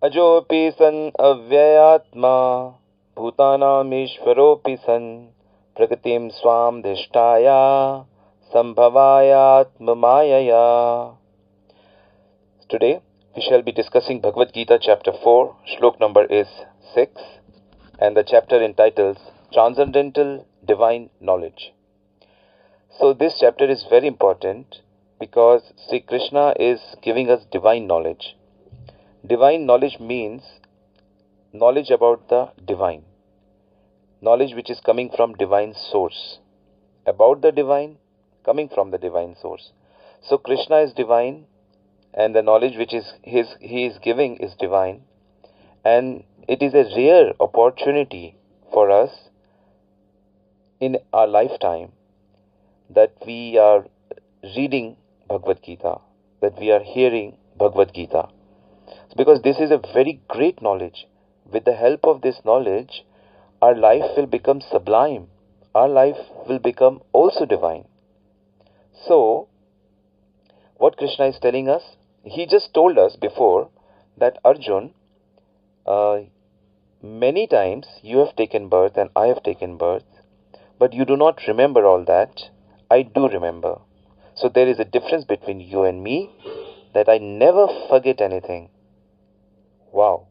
अजोऽपि सन् अव्ययात्मा भूतानामीश्वरोऽपि सन् प्रकृतिं Swan धिष्ठाया संभवायात्ममायया. Today we shall be discussing Bhagavad Gita chapter 4, shlok number is 6, and the chapter entitles Transcendental Divine Knowledge. So this chapter is very important because Sri Krishna is giving us divine knowledge. Divine knowledge means knowledge about the divine, knowledge which is coming from divine source, about the divine, coming from the divine source. So Krishna is divine, and the knowledge which he is giving is divine, and it is a rare opportunity for us in our lifetime that we are reading Bhagavad Gita, that we are hearing Bhagavad Gita, because this is a very great knowledge. With the help of this knowledge, our life will become sublime, our life will become also divine. So what Krishna is telling us, he just told us before that Arjun, many times you have taken birth and I have taken birth, but you do not remember all that. I do remember. So there is a difference between you and me, that I never forget anything. Wow,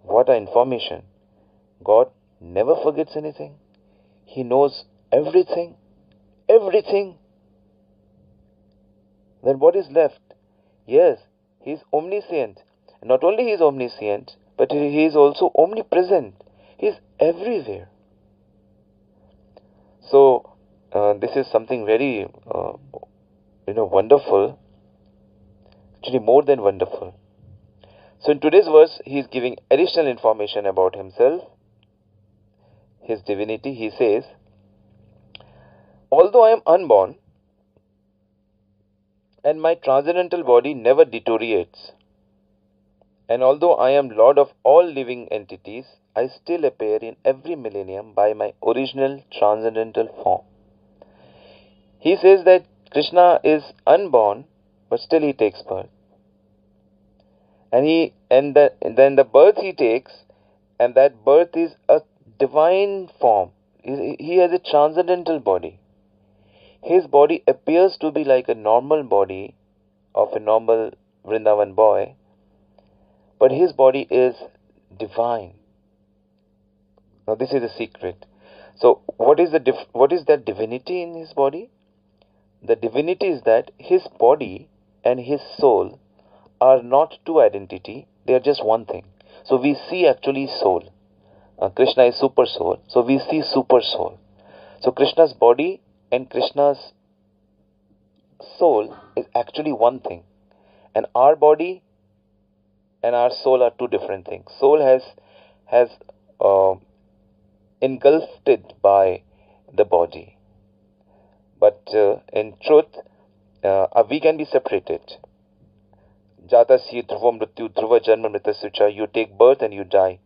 what an information. God never forgets anything. He knows everything. Everything. Then what is left? Yes, he is omniscient. Not only he is omniscient, but he is also omnipresent. He is everywhere. So this is something very wonderful, actually more than wonderful. So in today's verse, he is giving additional information about himself, his divinity. He says, although I am unborn and my transcendental body never deteriorates, and although I am Lord of all living entities, I still appear in every millennium by my original transcendental form. He says that Krishna is unborn, but still he takes birth. And then the birth he takes, and that birth is a divine form. He has a transcendental body. His body appears to be like a normal body of a normal Vrindavan boy, but his body is divine. Now this is the secret. So what is that divinity in his body? The divinity is that his body and his soul are not two identity, they are just one thing. So we see actually soul. Krishna is super soul, so we see super soul. So Krishna's body and Krishna's soul is actually one thing, and our body and our soul are two different things. Soul has engulfed it by the body, but in truth we can be separated. Jatasya dhruva mrityu dhruva janma mritasya. You take birth and you die.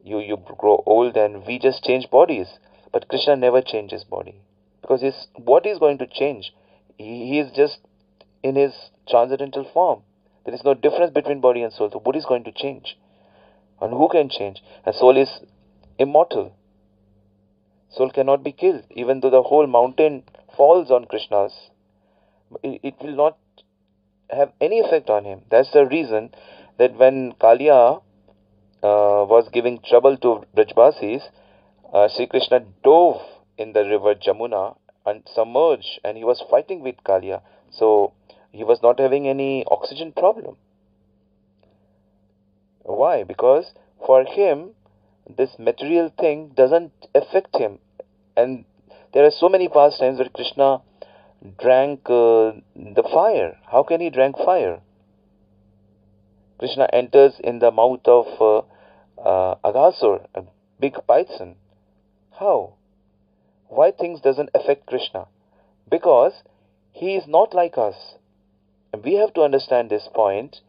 You grow old and we just change bodies. But Krishna never changes body, because his body is going to change. He is just in his transcendental form. There is no difference between body and soul. So body is going to change. And who can change? And soul is immortal. Soul cannot be killed. Even though the whole mountain falls on Krishna's, it will not have any effect on him. That's the reason that when Kaliya was giving trouble to Brajbasis, Sri Krishna dove in the river Jamuna and submerged, and he was fighting with Kaliya. So he was not having any oxygen problem. Why? Because for him, this material thing doesn't affect him. And there are so many pastimes where Krishna drank the fire. How can he drink fire? Krishna enters in the mouth of Aghasur, a big python. How? Why things doesn't affect Krishna? Because he is not like us. And we have to understand this point,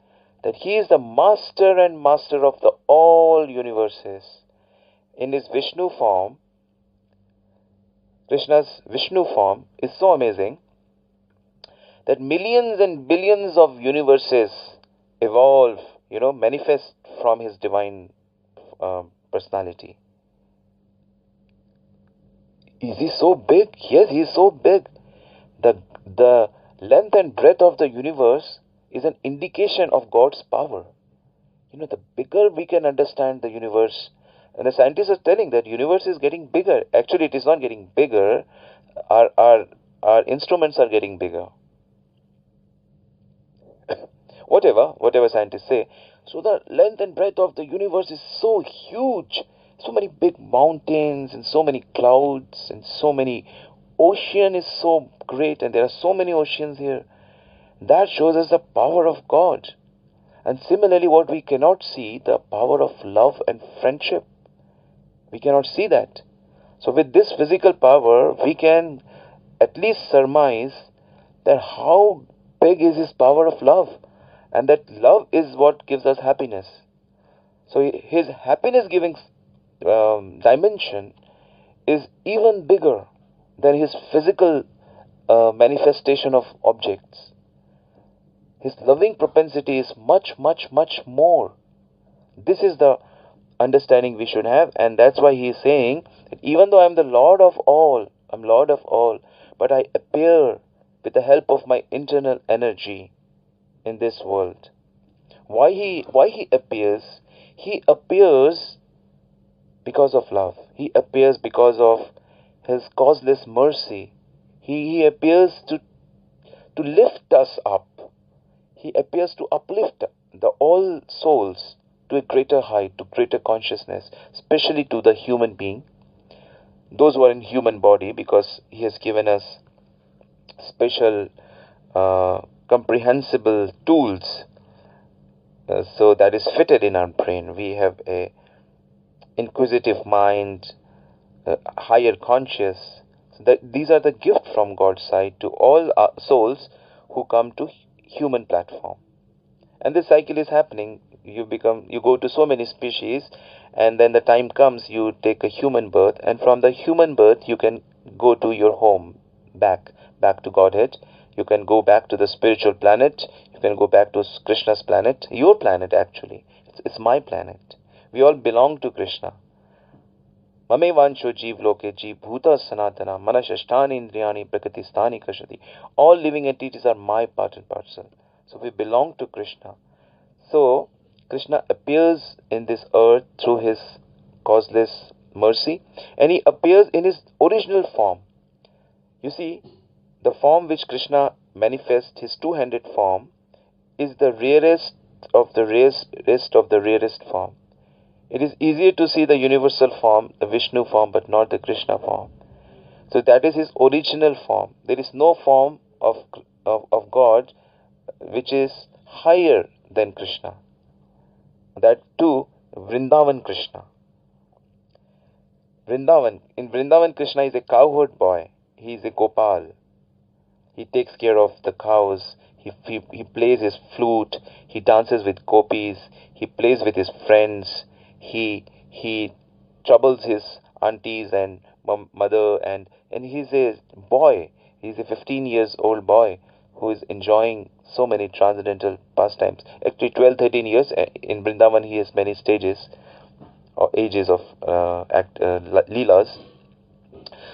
that he is the master and master of the all universes. In his Vishnu form, Krishna's Vishnu form is so amazing that millions and billions of universes evolve manifest from his divine personality. Is he so big? Yes, he is so big. The length and breadth of the universe is an indication of God's power. The bigger we can understand the universe, and the scientists are telling that universe is getting bigger. Actually, it is not getting bigger. Our instruments are getting bigger. whatever scientists say. So the length and breadth of the universe is so huge. So many big mountains and so many clouds and so many ocean is so great, and there are so many oceans here. That shows us the power of God. And similarly, what we cannot see, the power of love and friendship. We cannot see that. So with this physical power, we can at least surmise that how big is his power of love, and that love is what gives us happiness. So his happiness giving dimension is even bigger than his physical manifestation of objects. His loving propensity is much, much, much more. This is the understanding we should have, and that's why he is saying that even though I'm Lord of all, but I appear with the help of my internal energy in this world. Why he appears? He appears because of love. He appears because of his causeless mercy. He appears to lift us up. He appears to uplift all souls to a greater height, to greater consciousness, especially to the human being, those who are in human body, because he has given us special comprehensible tools, so that is fitted in our brain. We have a inquisitive mind, higher conscious. So that these are the gift from God's side to all souls who come to human platform. And this cycle is happening. You go to so many species, and then the time comes you take a human birth, and from the human birth you can go to your home, back to Godhead. You can go back to the spiritual planet. You can go back to Krishna's planet, your planet actually. It's my planet. We all belong to Krishna. Mame vancho jeev loke jeev bhuta sanatana manashashtani indriyani prakritistani kashati. All living entities are my part and parcel. So we belong to Krishna. So Krishna appears in this earth through his causeless mercy, and he appears in his original form. You see, the form which Krishna manifests, his two-handed form, is the rarest of the rarest form. It is easier to see the universal form, the Vishnu form, but not the Krishna form. So that is his original form. There is no form of God which is higher than Krishna. That too, Vrindavan Krishna. In Vrindavan, Krishna is a cowherd boy. He is a Gopal. He takes care of the cows. He plays his flute. He dances with gopis. He plays with his friends. He troubles his aunties and mother, and he's a boy. He's a 15 years old boy who is enjoying so many transcendental pastimes. Actually 12, 13 years. In Vrindavan he has many stages or ages of leelas.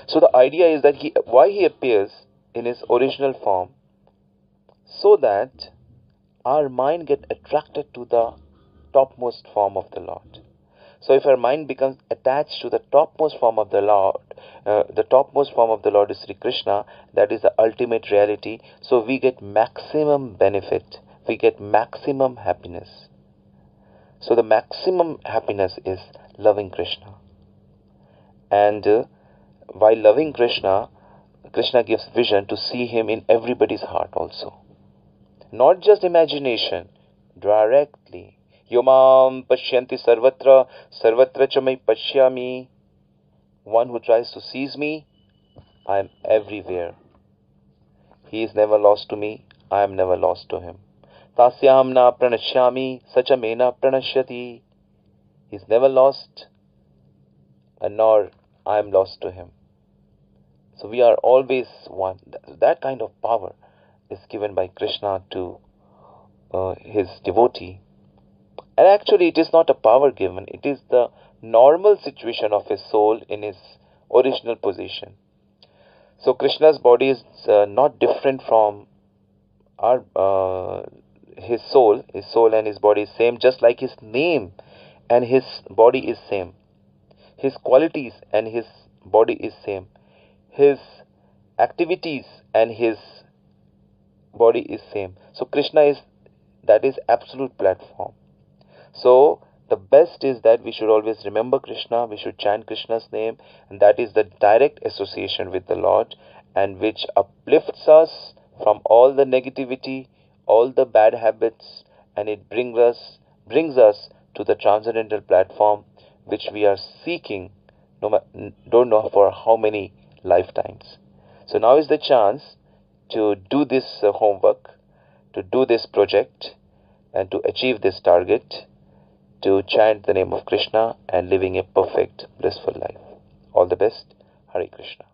So the idea is that why he appears in his original form, so that our mind get attracted to the topmost form of the Lord. So if our mind becomes attached to the topmost form of the Lord, the topmost form of the Lord is Sri Krishna, that is the ultimate reality. So we get maximum benefit, we get maximum happiness. So the maximum happiness is loving Krishna. And while loving Krishna, Krishna gives vision to see him in everybody's heart also. Not just imagination, directly. Yomam pashyanti sarvatra, sarvatra chamai pashyami. One who tries to seize me, I am everywhere. He is never lost to me, I am never lost to him. Tasyam na pranashyami, sachamena pranashyati. He is never lost, and nor I am lost to him. So we are always one. That kind of power is given by Krishna to his devotee. And actually, it is not a power given, it is the normal situation of his soul in his original position. So, Krishna's body is not different from our his soul. His soul and his body is same, just like his name and his body is same. His qualities and his body is same. His activities and his body is same. So Krishna is, that is absolute platform. So the best is that we should always remember Krishna, we should chant Krishna's name, and that is the direct association with the Lord, and which uplifts us from all the negativity, all the bad habits, and it brings us to the transcendental platform which we are seeking, don't know for how many lifetimes. So now is the chance to do this homework, to do this project, and to achieve this target, to chant the name of Krishna and living a perfect, blissful life. All the best. Hare Krishna.